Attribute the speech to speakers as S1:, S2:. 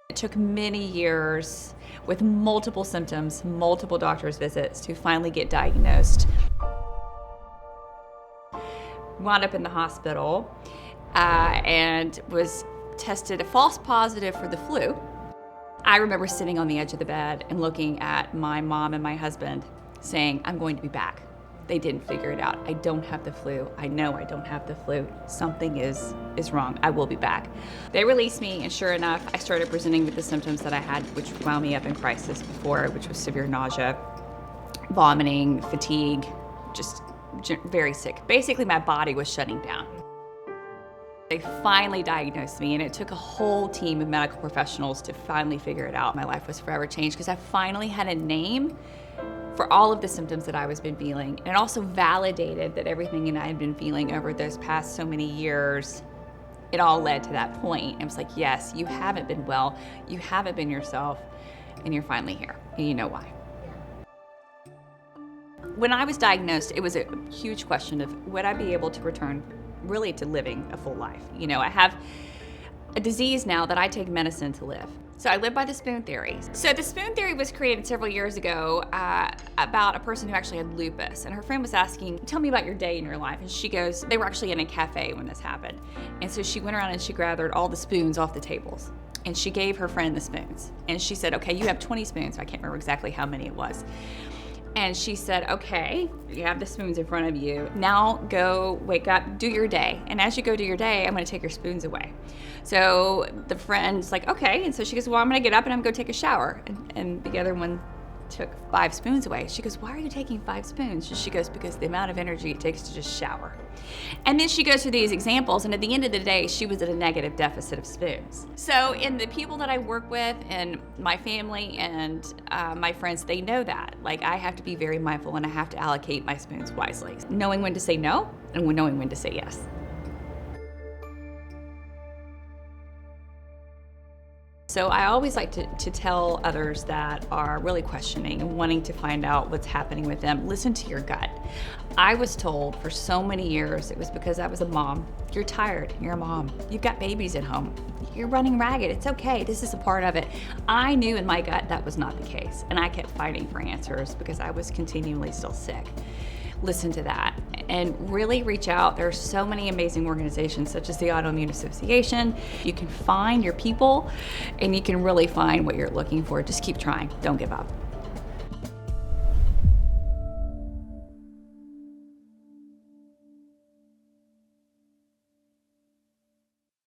S1: It took many years with multiple symptoms, multiple doctor's visits to finally get diagnosed. Wound up in the hospital and was tested a false positive for the flu. I remember sitting on the edge of the bed and looking at my mom and my husband saying, I'm going to be back. They didn't figure it out. I don't have the flu. I know I don't have the flu. Something is wrong. I will be back. They released me, and sure enough, I started presenting with the symptoms that I had, which wound me up in crisis before, which was severe nausea, vomiting, fatigue, just very sick. Basically, my body was shutting down. They finally diagnosed me, and it took a whole team of medical professionals to finally figure it out. My life was forever changed because I finally had a name for all of the symptoms that I was been feeling. And it also validated that everything that I had been feeling over those past so many years, it all led to that point. And it was like, yes, you haven't been well, you haven't been yourself, and you're finally here, and you know why. When I was diagnosed, it was a huge question of would I be able to return really to living a full life? You know, I have a disease now that I take medicine to live. So I live by the spoon theory. So the spoon theory was created several years ago about a person who actually had lupus. And her friend was asking, tell me about your day in your life. And she goes, they were actually in a cafe when this happened. And so she went around and she gathered all the spoons off the tables. And she gave her friend the spoons. And she said, okay, you have 20 spoons. I can't remember exactly how many it was. And she said, okay, you have the spoons in front of you. Now go wake up, do your day. And as you go do your day, I'm gonna take your spoons away. So the friend's like, okay. And so she goes, well, I'm gonna get up and I'm gonna go take a shower. And the other one took 5 spoons away. She goes, why are you taking 5 spoons? She goes, because the amount of energy it takes to just shower. And then she goes through these examples, and at the end of the day, she was at a negative deficit of spoons. So in the people that I work with and my family and my friends, they know that. Like, I have to be very mindful and I have to allocate my spoons wisely. Knowing when to say no and knowing when to say yes. So I always like to tell others that are really questioning and wanting to find out what's happening with them, listen to your gut. I was told for so many years it was because I was a mom. You're tired, you're a mom. You've got babies at home. You're running ragged, it's okay, this is a part of it. I knew in my gut that was not the case, and I kept fighting for answers because I was continually still sick. Listen to that and really reach out. There are so many amazing organizations such as the Autoimmune Association. You can find your people and you can really find what you're looking for. Just keep trying, don't give up.